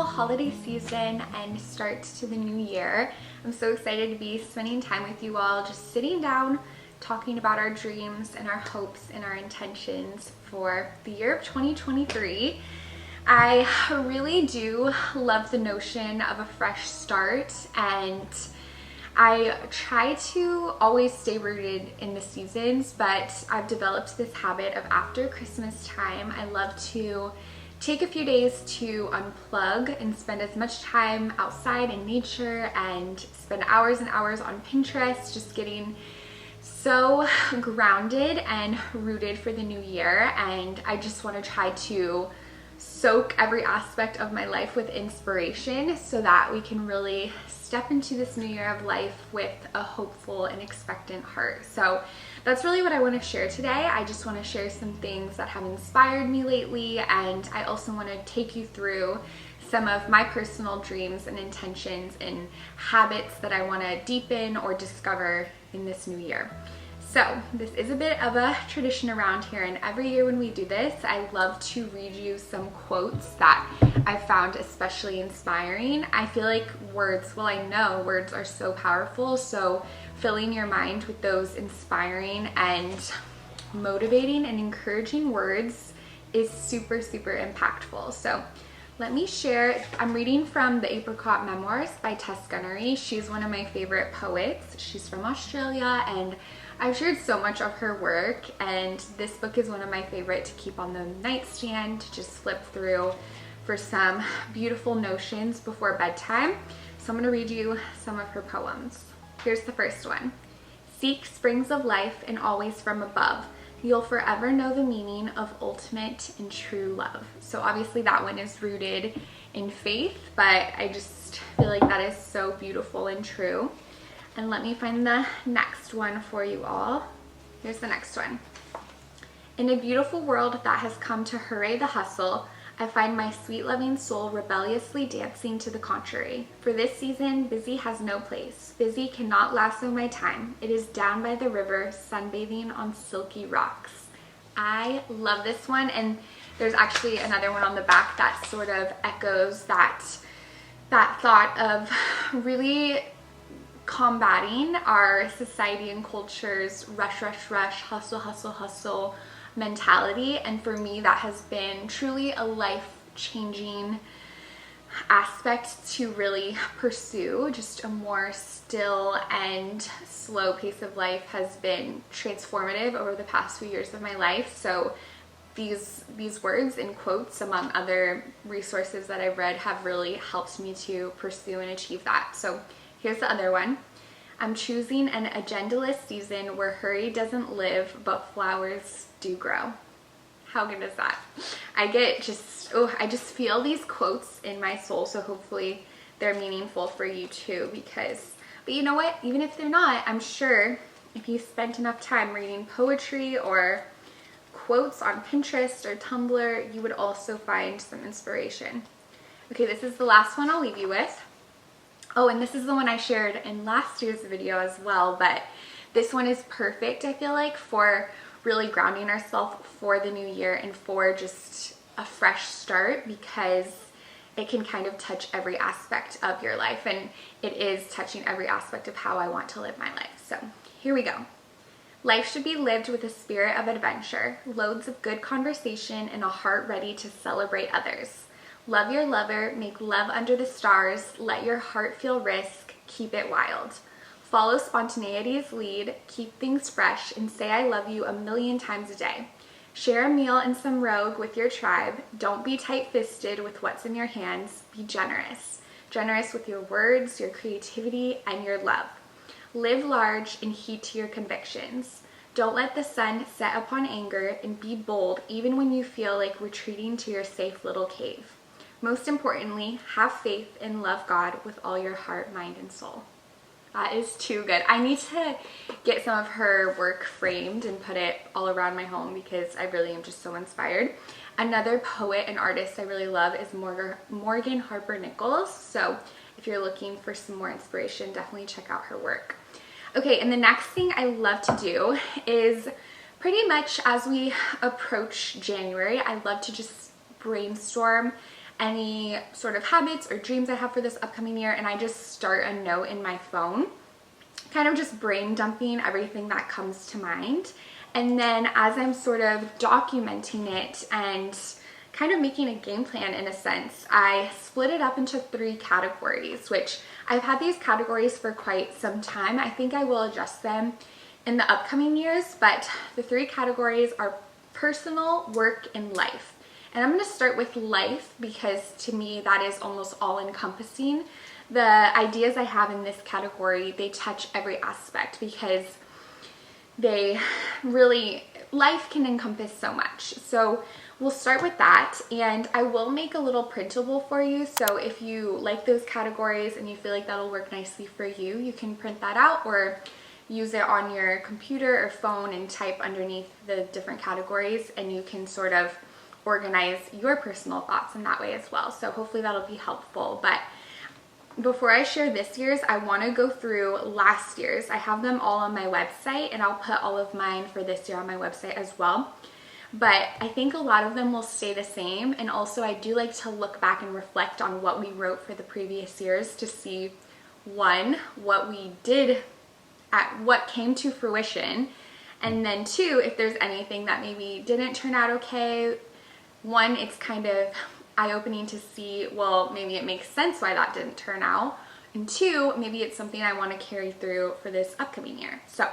beautiful holiday season and start to the new year. I'm so excited to be spending time with you all, just sitting down, talking about our dreams and our hopes and our intentions for the year of 2023. I really do love the notion of a fresh start, and I try to always stay rooted in the seasons, but I've developed this habit of after Christmas time, I love to take a few days to unplug and spend as much time outside in nature and spend hours and hours on Pinterest, just getting so grounded and rooted for the new year. And I just want to try to soak every aspect of my life with inspiration so that we can really step into this new year of life with a hopeful and expectant heart. So that's really what I want to share today. I just want to share some things that have inspired me lately, and I also want to take you through some of my personal dreams and intentions and habits that I want to deepen or discover in this new year. So this is a bit of a tradition around here, and every year when we do this, I love to read you some quotes that I found especially inspiring. I feel like words, well, I know words are so powerful, so filling your mind with those inspiring and motivating and encouraging words is super, super impactful. So let me share. I'm reading from the Apricot Memoirs by Tess Gunnery. She's one of my favorite poets. She's from Australia, and I've shared so much of her work, and this book is one of my favorite to keep on the nightstand, to just flip through for some beautiful notions before bedtime. So I'm going to read you some of her poems. Here's the first one. Seek springs of life and always from above. You'll forever know the meaning of ultimate and true love. So obviously that one is rooted in faith, but I just feel like that is so beautiful and true. And let me find the next one for you all. Here's the next one. In a beautiful world that has come to hooray the hustle, I find my sweet loving soul rebelliously dancing to the contrary. For this season, busy has no place. Busy cannot lasso my time. It is down by the river, sunbathing on silky rocks. I love this one, and there's actually another one on the back that sort of echoes that thought of really combating our society and culture's rush, rush, rush, hustle, hustle, hustle mentality. And for me, that has been truly a life-changing aspect to really pursue. Just a more still and slow pace of life has been transformative over the past few years of my life. So these words and quotes, among other resources that I've read, have really helped me to pursue and achieve that. So here's the other one. I'm choosing an agendaless season where hurry doesn't live, but flowers do grow. How good is that? I just feel these quotes in my soul, so hopefully they're meaningful for you too, but you know what? Even if they're not, I'm sure if you spent enough time reading poetry or quotes on Pinterest or Tumblr, you would also find some inspiration. Okay, this is the last one I'll leave you with. Oh, and this is the one I shared in last year's video as well, but this one is perfect, I feel like, for really grounding ourselves for the new year and for just a fresh start, because it can kind of touch every aspect of your life, and it is touching every aspect of how I want to live my life. So here we go. Life should be lived with a spirit of adventure, loads of good conversation, and a heart ready to celebrate others. Love your lover, make love under the stars, let your heart feel risk, keep it wild. Follow spontaneity's lead, keep things fresh, and say I love you 1,000,000 times a day. Share a meal and some rogue with your tribe. Don't be tight-fisted with what's in your hands. Be generous. Generous with your words, your creativity, and your love. Live large and heed to your convictions. Don't let the sun set upon anger, and be bold even when you feel like retreating to your safe little cave. Most importantly, have faith and love God with all your heart, mind, and soul. That is too good. I need to get some of her work framed and put it all around my home because I really am just so inspired. Another poet and artist I really love is Morgan Harper Nichols. So if you're looking for some more inspiration, definitely check out her work. Okay, and the next thing I love to do is pretty much as we approach January, I love to just brainstorm any sort of habits or dreams I have for this upcoming year, and I just start a note in my phone, kind of just brain dumping everything that comes to mind. And then as I'm sort of documenting it and kind of making a game plan in a sense, I split it up into 3 categories, which I've had these categories for quite some time. I think I will adjust them in the upcoming years, but the 3 categories are personal, work, and life. And I'm going to start with life because to me that is almost all encompassing. The ideas I have in this category, they touch every aspect because they really, life can encompass so much. So we'll start with that, and I will make a little printable for you. So if you like those categories and you feel like that'll work nicely for you, you can print that out or use it on your computer or phone and type underneath the different categories, and you can sort of organize your personal thoughts in that way as well. So hopefully that'll be helpful. But before I share this year's, I want to go through last year's. I have them all on my website, and I'll put all of mine for this year on my website as well. But I think a lot of them will stay the same, and also I do like to look back and reflect on what we wrote for the previous years to see, 1, what we did, what came to fruition, and then 2, if there's anything that maybe didn't turn out okay. 1, it's kind of eye-opening to see, well, maybe it makes sense why that didn't turn out, and 2, maybe it's something I want to carry through for this upcoming year. So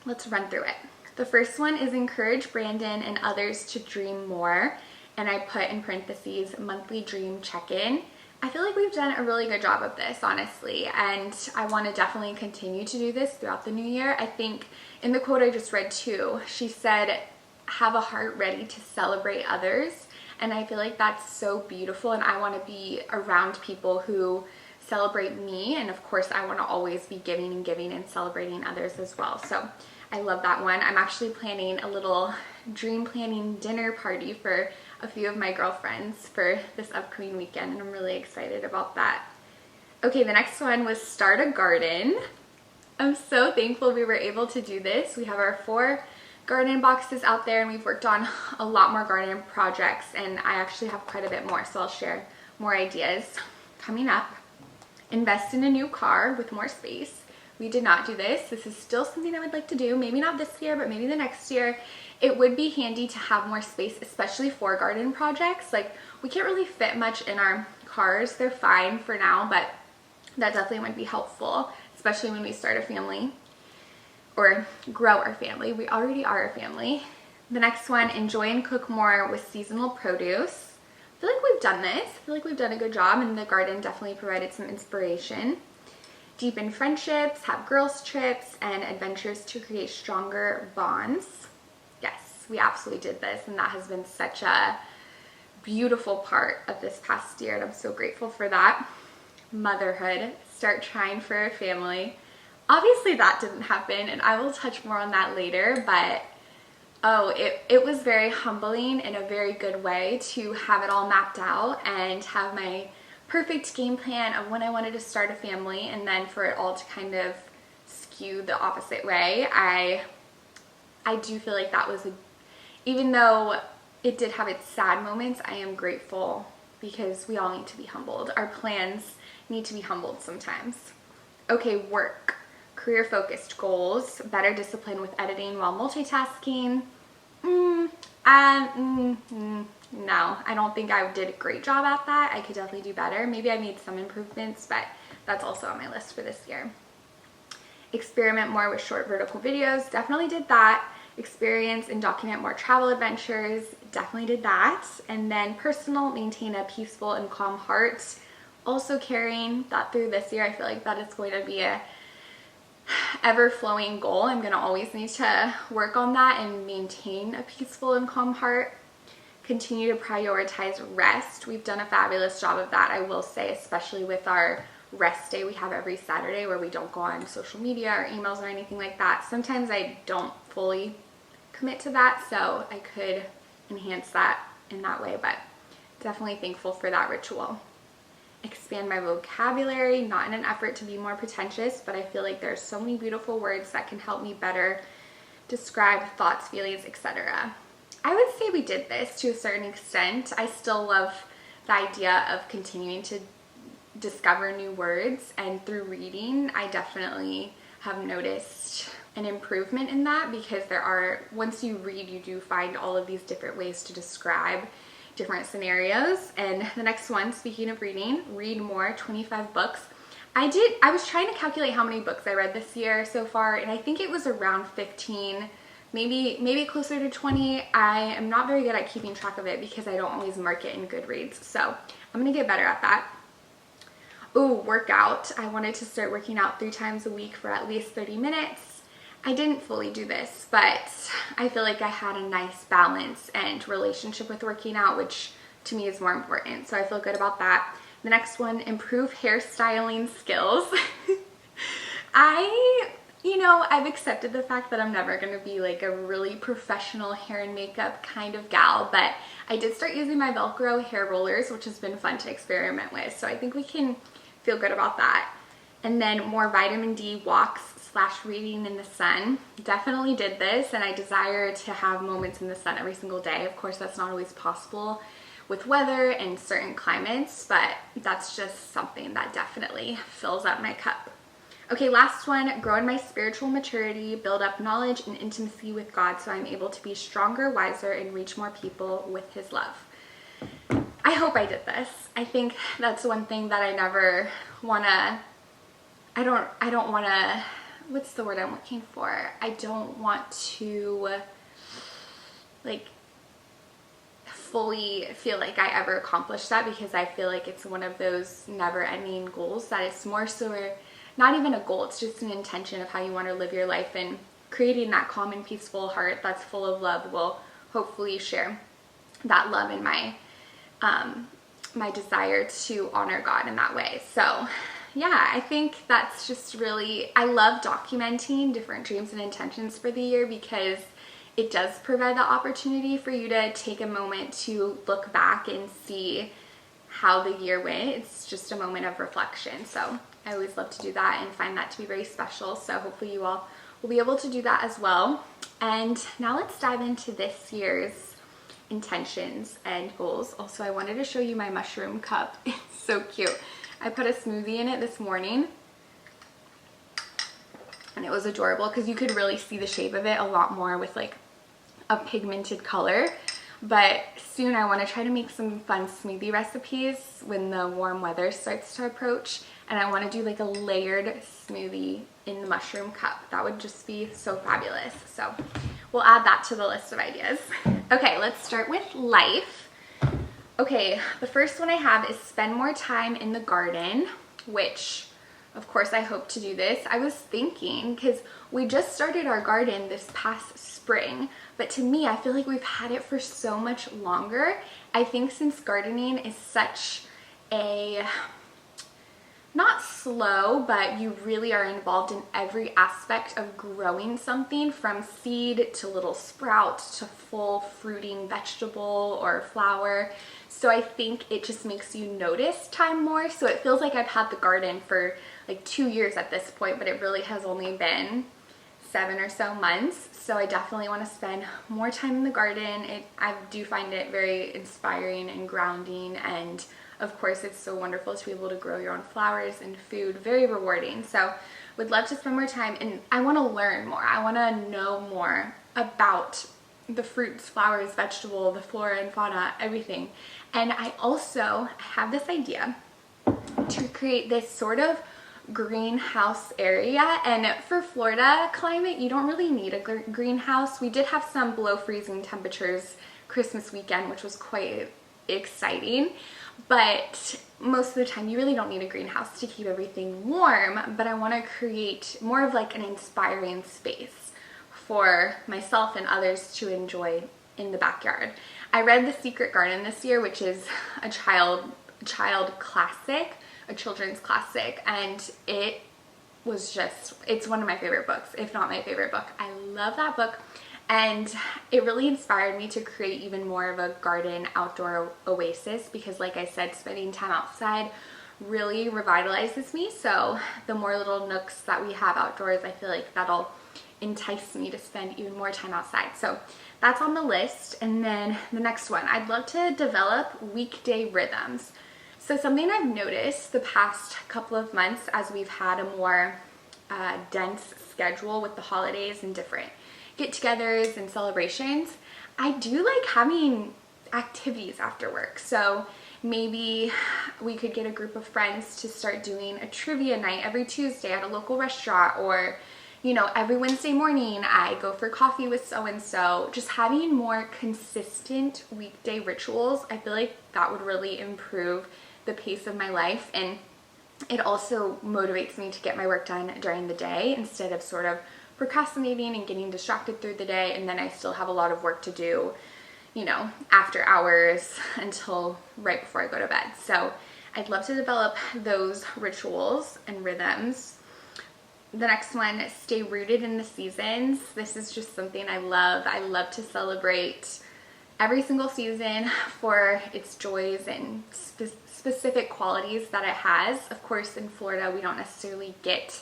let's run through it. The first one is encourage Brandon and others to dream more, and I put in parentheses monthly dream check-in. I feel like we've done a really good job of this, honestly, and I want to definitely continue to do this throughout the new year. I think in the quote I just read too, she said, have a heart ready to celebrate others, and I feel like that's so beautiful, and I want to be around people who celebrate me, and of course I want to always be giving and celebrating others as well. So I love that one. I'm actually planning a little dream planning dinner party for a few of my girlfriends for this upcoming weekend, and I'm really excited about that. Okay, the next one was start a garden. I'm so thankful we were able to do this. We have our 4 garden boxes out there, and we've worked on a lot more garden projects, and I actually have quite a bit more, so I'll share more ideas coming up. Invest in a new car with more space. We did not do this. This is still something I would like to do. Maybe not this year, but maybe the next year. It would be handy to have more space, especially for garden projects. Like, we can't really fit much in our cars. They're fine for now, but that definitely would be helpful, especially when we start a family or grow our family. We already are a family. The next one, enjoy and cook more with seasonal produce. I feel like we've done this. I feel like we've done a good job, and the garden definitely provided some inspiration. Deepen friendships, have girls trips, and adventures to create stronger bonds. Yes, we absolutely did this, and that has been such a beautiful part of this past year, and I'm so grateful for that. Motherhood, start trying for a family. Obviously that didn't happen, and I will touch more on that later, but it was very humbling in a very good way to have it all mapped out and have my perfect game plan of when I wanted to start a family, and then for it all to kind of skew the opposite way. I do feel like that was even though it did have its sad moments, I am grateful because we all need to be humbled. Our plans need to be humbled sometimes. Okay, work. Career focused goals, better discipline with editing while multitasking. No, I don't think I did a great job at that. I could definitely do better. Maybe I made some improvements, but that's also on my list for this year. Experiment more with short vertical videos. Definitely did that. Experience and document more travel adventures. Definitely did that. And then personal, maintain a peaceful and calm heart. Also carrying that through this year. I feel like that is going to be a ever-flowing goal. I'm going to always need to work on that and maintain a peaceful and calm heart. Continue to prioritize rest. We've done a fabulous job of that, I will say, especially with our rest day we have every Saturday where we don't go on social media or emails or anything like that. Sometimes I don't fully commit to that, so I could enhance that in that way, but definitely thankful for that ritual. Expand my vocabulary, not in an effort to be more pretentious, but I feel like there's so many beautiful words that can help me better describe thoughts, feelings, etc. I would say we did this to a certain extent. I still love the idea of continuing to discover new words, and through reading, I definitely have noticed an improvement in that, because once you read, you do find all of these different ways to describe different scenarios. And the next one, speaking of reading, read more, 25 books. I was trying to calculate how many books I read this year so far, and I think it was around 15, maybe closer to 20. I am not very good at keeping track of it because I don't always mark it in Goodreads, so I'm gonna get better at that. Ooh, workout. I wanted to start working out 3 times a week for at least 30 minutes. I didn't fully do this, but I feel like I had a nice balance and relationship with working out, which to me is more important, so I feel good about that. The next one, improve hairstyling skills. I've accepted the fact that I'm never going to be like a really professional hair and makeup kind of gal, but I did start using my Velcro hair rollers, which has been fun to experiment with, so I think we can feel good about that. And then more vitamin D walks / reading in the sun. Definitely did this, and I desire to have moments in the sun every single day. Of course, that's not always possible with weather and certain climates, but that's just something that definitely fills up my cup. Okay, last one, grow in my spiritual maturity, build up knowledge and intimacy with God so I'm able to be stronger, wiser, and reach more people with his love. I hope I did this. I think that's one thing that I never wanna, I don't wanna, what's the word I'm looking for? I don't want to like fully feel like I ever accomplished that, because I feel like it's one of those never-ending goals that it's more so not even a goal, it's just an intention of how you want to live your life, and creating that calm and peaceful heart that's full of love will hopefully share that love in my my desire to honor God in that way. So yeah, I think that's just really, I love documenting different dreams and intentions for the year, because it does provide the opportunity for you to take a moment to look back and see how the year went. It's just a moment of reflection. So I always love to do that and find that to be very special. So hopefully you all will be able to do that as well. And now let's dive into this year's intentions and goals. Also, I wanted to show you my mushroom cup. It's so cute. I put a smoothie in it this morning, and it was adorable because you could really see the shape of it a lot more with like a pigmented color. But soon I want to try to make some fun smoothie recipes when the warm weather starts to approach, and I want to do like a layered smoothie in the mushroom cup. That would just be so fabulous. So we'll add that to the list of ideas. Okay, let's start with life. Okay, the first one I have is spend more time in the garden, which of course I hope to do this. I was thinking, because we just started our garden this past spring, but to me, I feel like we've had it for so much longer. I think since gardening is such a, not slow, but you really are involved in every aspect of growing something, from seed to little sprout to full fruiting vegetable or flower. So I think it just makes you notice time more. So it feels like I've had the garden for like 2 years at this point, but it really has only been 7 or so months. So I definitely want to spend more time in the garden. I do find it very inspiring and grounding, and of course it's so wonderful to be able to grow your own flowers and food. Very rewarding. So would love to spend more time, and I want to learn more. I want to know more about the fruits, flowers, vegetable, the flora and fauna, everything. And I also have this idea to create this sort of greenhouse area, and for Florida climate you don't really need a greenhouse. We did have some below freezing temperatures Christmas weekend, which was quite exciting, but most of the time you really don't need a greenhouse to keep everything warm. But I want to create more of like an inspiring space for myself and others to enjoy in the backyard. I read The Secret Garden this year, which is a child classic, a children's classic, and it was just, it's one of my favorite books, if not my favorite book. I love that book, and it really inspired me to create even more of a garden outdoor oasis, because like I said, spending time outside really revitalizes me. So the more little nooks that we have outdoors, I feel like that'll entice me to spend even more time outside. So that's on the list. And then the next one, I'd love to develop weekday rhythms. So something I've noticed the past couple of months as we've had a more dense schedule with the holidays and different get-togethers and celebrations, I do like having activities after work. So maybe we could get a group of friends to start doing a trivia night every Tuesday at a local restaurant, or every Wednesday morning I go for coffee with so-and-so. Just having more consistent weekday rituals, I feel like that would really improve the pace of my life, and it also motivates me to get my work done during the day instead of sort of procrastinating and getting distracted through the day, and then I still have a lot of work to do, after hours until right before I go to bed. So I'd love to develop those rituals and rhythms. The next one, stay rooted in the seasons. This is just something I love. I love to celebrate every single season for its joys and specific qualities that it has. Of course, in Florida, we don't necessarily get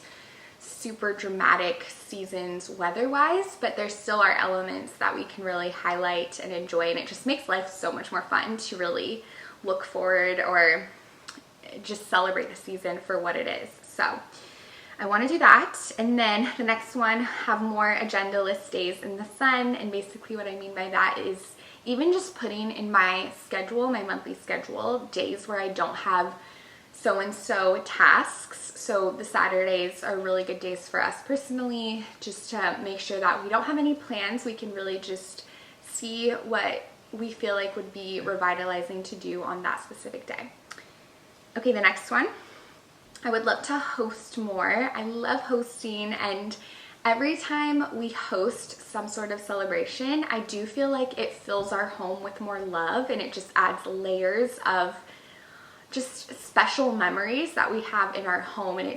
super dramatic seasons weather-wise, but there still are elements that we can really highlight and enjoy, and it just makes life so much more fun to really look forward or just celebrate the season for what it is. So I want to do that. And then the next one, have more agenda-less days in the sun. And basically what I mean by that is even just putting in my schedule, my monthly schedule, days where I don't have so-and-so tasks. So the Saturdays are really good days for us personally, just to make sure that we don't have any plans. We can really just see what we feel like would be revitalizing to do on that specific day. Okay, the next one. I would love to host more. I love hosting, and every time we host some sort of celebration, I do feel like it fills our home with more love, and it just adds layers of just special memories that we have in our home, and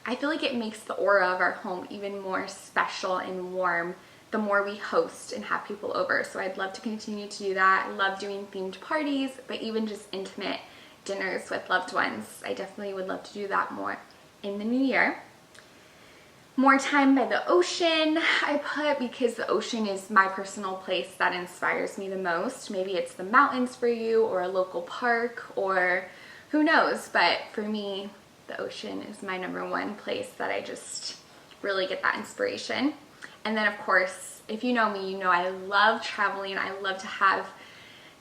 I feel like it makes the aura of our home even more special and warm the more we host and have people over. So I'd love to continue to do that. I love doing themed parties, but even just intimate dinners with loved ones, I definitely would love to do that more in the new year. More time by the ocean, I put, because the ocean is my personal place that inspires me the most. Maybe it's the mountains for you, or a local park, or who knows, but for me, the ocean is my number one place that I just really get that inspiration. And then of course, if you know me, you know I love traveling. I love to have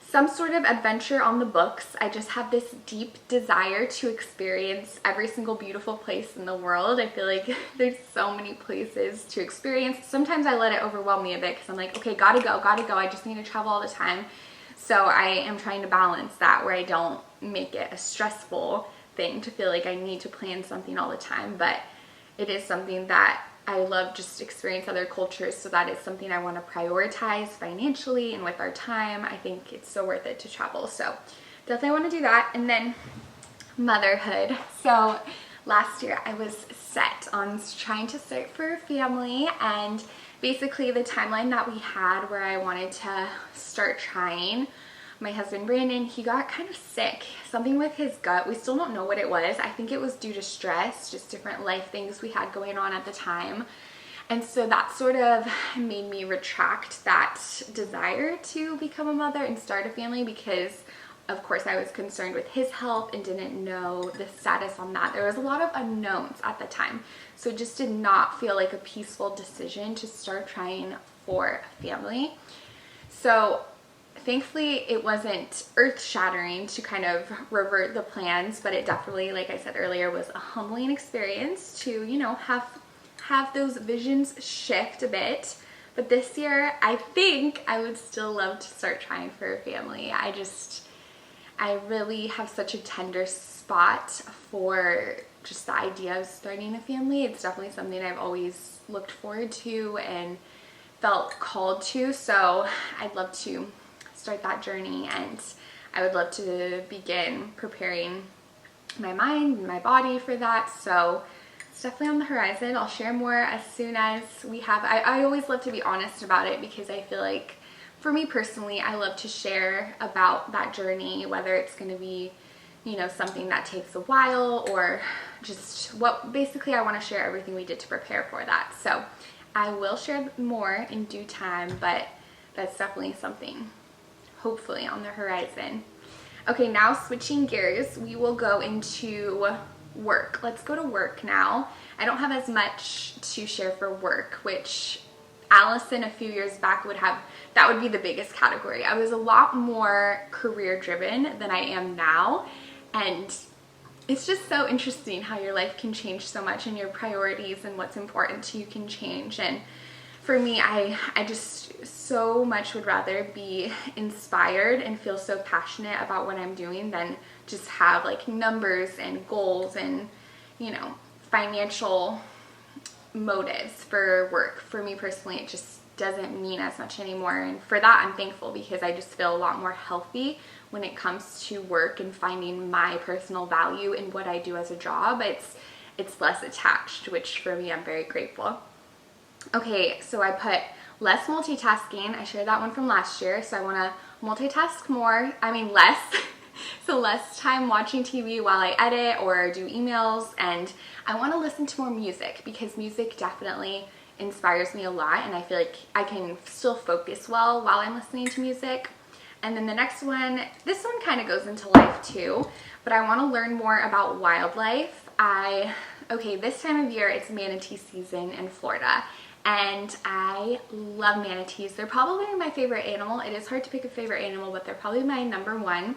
some sort of adventure on the books. I just have this deep desire to experience every single beautiful place in the world. I feel like there's so many places to experience. Sometimes I let it overwhelm me a bit because I'm like, okay, gotta go. I just need to travel all the time. So I am trying to balance that, where I don't make it a stressful thing to feel like I need to plan something all the time, but it is something that I love, just experience other cultures, so that is something I want to prioritize financially and with our time. I think it's so worth it to travel, so definitely want to do that. And then motherhood. So last year I was set on trying to start for a family, and basically the timeline that we had where I wanted to start trying, my husband Brandon, he got kind of sick, something with his gut. We still don't know what it was. I think it was due to stress, just different life things we had going on at the time. And so that sort of made me retract that desire to become a mother and start a family, because of course I was concerned with his health and didn't know the status on that. There was a lot of unknowns at the time. So it just did not feel like a peaceful decision to start trying for a family. So thankfully, it wasn't earth-shattering to kind of revert the plans, but it definitely, like I said earlier, was a humbling experience to, have those visions shift a bit. But this year, I think I would still love to start trying for a family. I really have such a tender spot for just the idea of starting a family. It's definitely something I've always looked forward to and felt called to. So I'd love to start that journey, and I would love to begin preparing my mind and my body for that. So it's definitely on the horizon. I'll share more as soon as we have. I always love to be honest about it, because I feel like for me personally, I love to share about that journey, whether it's going to be, something that takes a while, or just basically I want to share everything we did to prepare for that. So I will share more in due time, but that's definitely something hopefully on the horizon. Okay, now switching gears, we will go into work. Let's go to work now. I don't have as much to share for work, which Allison a few years back would have. That would be the biggest category. I was a lot more career driven than I am now, and it's just so interesting how your life can change so much, and your priorities and what's important to you can change. And for me, I just so much would rather be inspired and feel so passionate about what I'm doing than just have like numbers and goals and, you know, financial motives for work. For me personally, it just doesn't mean as much anymore. And for that, I'm thankful, because I just feel a lot more healthy when it comes to work and finding my personal value in what I do as a job. It's less attached, which for me, I'm very grateful. Okay, so I put less multitasking. I shared that one from last year. So I want to multitask more. I mean, less. So less time watching TV while I edit or do emails. And I want to listen to more music, because music definitely inspires me a lot. And I feel like I can still focus well while I'm listening to music. And then the next one, this one kind of goes into life too, but I want to learn more about wildlife. Okay, this time of year, it's manatee season in Florida. And I love manatees. They're probably my favorite animal. It is hard to pick a favorite animal, but they're probably my number one.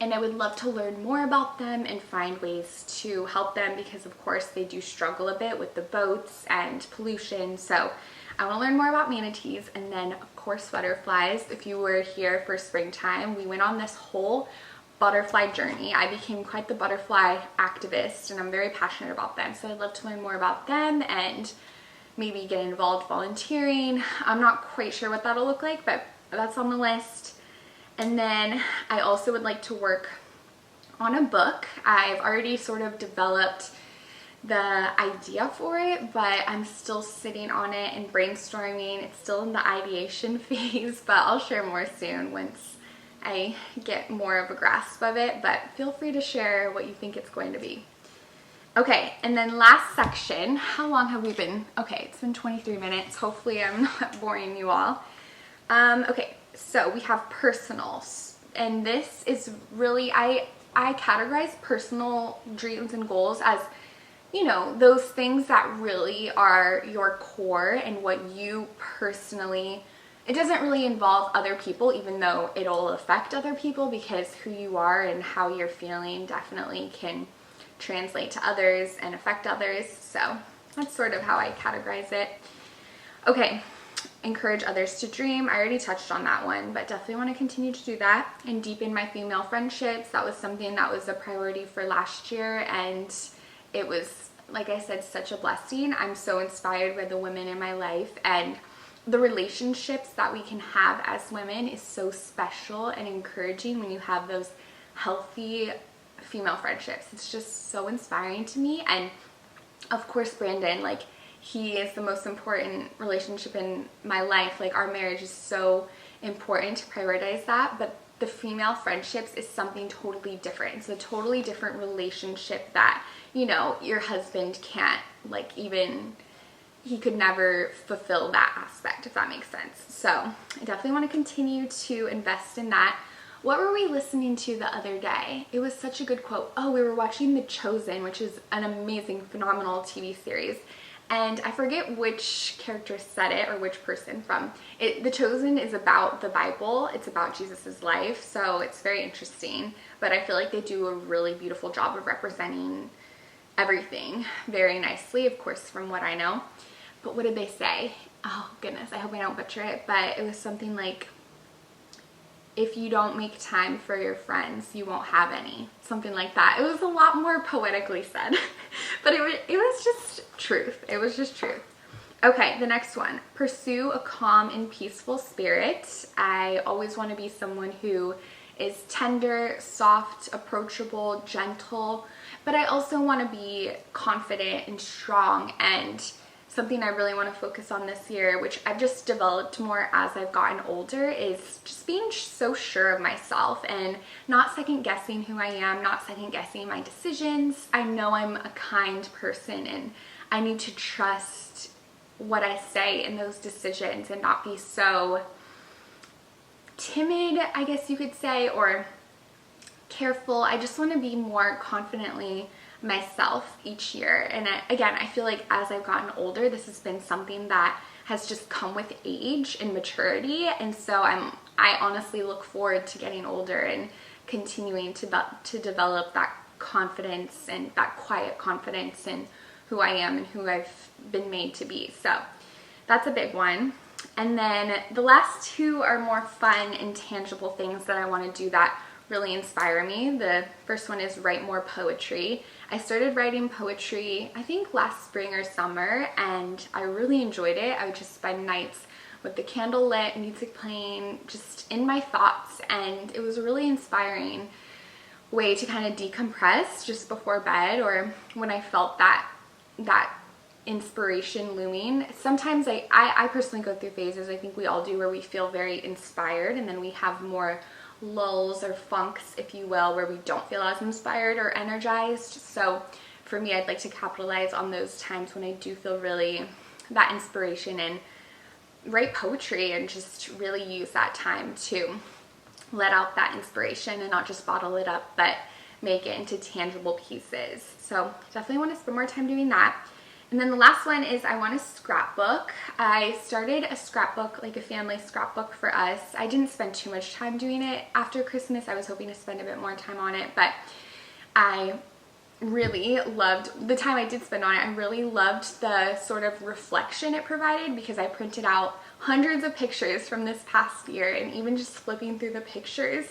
And I would love to learn more about them and find ways to help them, because of course they do struggle a bit with the boats and pollution. So I want to learn more about manatees. And then of course butterflies. If you were here for springtime, we went on this whole butterfly journey. I became quite the butterfly activist, and I'm very passionate about them. So I'd love to learn more about them and maybe get involved volunteering. I'm not quite sure what that'll look like, but that's on the list. And then I also would like to work on a book. I've already sort of developed the idea for it, but I'm still sitting on it and brainstorming. It's still in the ideation phase, but I'll share more soon once I get more of a grasp of it. But feel free to share what you think it's going to be. Okay, and then last section. How long have we been? Okay, it's been 23 minutes. Hopefully I'm not boring you all. Okay, so we have personals. And this is really, I categorize personal dreams and goals as, you know, those things that really are your core and what you personally, it doesn't really involve other people, even though it'll affect other people, because who you are and how you're feeling definitely can translate to others and affect others. So that's sort of how I categorize it. Okay, encourage others to dream. I already touched on that one, but definitely want to continue to do that and deepen my female friendships. That was something that was a priority for last year, and it was, like I said, such a blessing. I'm so inspired by the women in my life, and the relationships that we can have as women is so special and encouraging when you have those healthy female friendships. It's just so inspiring to me. And of course Brandon, like, he is the most important relationship in my life. Like, our marriage is so important to prioritize that, but the female friendships is something totally different. It's a totally different relationship that, you know, your husband can't, like, even, he could never fulfill that aspect, if that makes sense. So I definitely want to continue to invest in that. What were we listening to the other day? It was such a good quote. Oh, we were watching The Chosen, which is an amazing, phenomenal TV series. And I forget which character said it or which person from it. The Chosen is about the Bible. It's about Jesus's life. So it's very interesting. But I feel like they do a really beautiful job of representing everything very nicely, of course, from what I know. But what did they say? Oh, goodness. I hope I don't butcher it. But it was something like, if you don't make time for your friends, you won't have any. Something like that. It was a lot more poetically said, but it was just truth. It was just truth. Okay, the next one. Pursue a calm and peaceful spirit. I always want to be someone who is tender, soft, approachable, gentle, but I also want to be confident and strong. And something I really want to focus on this year, which I've just developed more as I've gotten older, is just being so sure of myself and not second guessing who I am, not second guessing my decisions. I know I'm a kind person, and I need to trust what I say in those decisions and not be so timid, I guess you could say, or careful. I just want to be more confidently myself each year. And again, I feel like as I've gotten older, this has been something that has just come with age and maturity. And so I honestly look forward to getting older and continuing to develop that confidence and that quiet confidence in who I am and who I've been made to be. So that's a big one. And then the last two are more fun and tangible things that I want to do that really inspire me. The first one is write more poetry. I started writing poetry, I think last spring or summer, and I really enjoyed it. I would just spend nights with the candle lit, music playing, just in my thoughts, and it was a really inspiring way to kind of decompress just before bed, or when I felt that inspiration looming. Sometimes I personally go through phases, I think we all do, where we feel very inspired, and then we have more lulls or funks, if you will, where we don't feel as inspired or energized. So for me, I'd like to capitalize on those times when I do feel really that inspiration and write poetry and just really use that time to let out that inspiration and not just bottle it up, but make it into tangible pieces. So definitely want to spend more time doing that. And then the last one is I want to scrapbook. I started a scrapbook, like a family scrapbook for us. I didn't spend too much time doing it after Christmas. I was hoping to spend a bit more time on it, but I really loved the time I did spend on it. I really loved the sort of reflection it provided, because I printed out hundreds of pictures from this past year, and even just flipping through the pictures,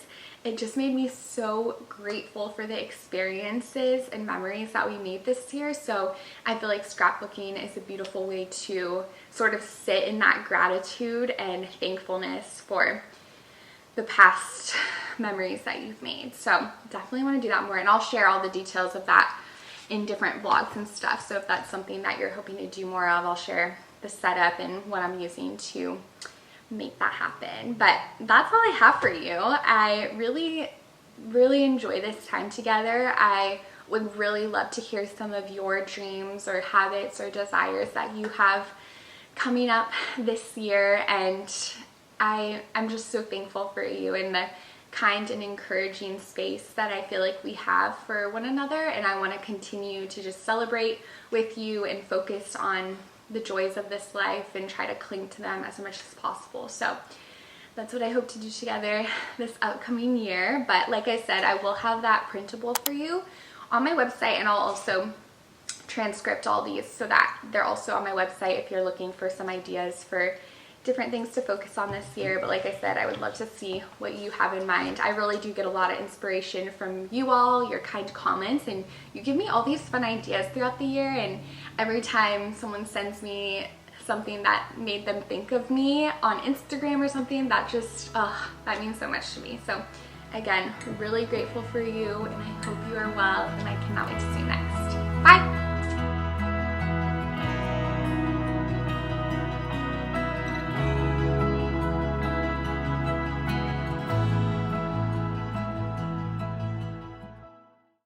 it just made me so grateful for the experiences and memories that we made this year. So I feel like scrapbooking is a beautiful way to sort of sit in that gratitude and thankfulness for the past memories that you've made. So definitely want to do that more, and I'll share all the details of that in different vlogs and stuff. So if that's something that you're hoping to do more of, I'll share the setup and what I'm using to make that happen. But that's all I have for you. I really enjoy this time together. I would really love to hear some of your dreams or habits or desires that you have coming up this year, and I'm just so thankful for you and the kind and encouraging space that I feel like we have for one another, and I want to continue to just celebrate with you and focus on the joys of this life and try to cling to them as much as possible. So that's what I hope to do together this upcoming year. But like I said, I will have that printable for you on my website, and I'll also transcript all these so that they're also on my website if you're looking for some ideas for different things to focus on this year. But like I said, I would love to see what you have in mind. I really do get a lot of inspiration from you all, your kind comments, and you give me all these fun ideas throughout the year, and every time someone sends me something that made them think of me on Instagram or something, that just, that means so much to me. So again, really grateful for you, and I hope you are well, and I cannot wait to see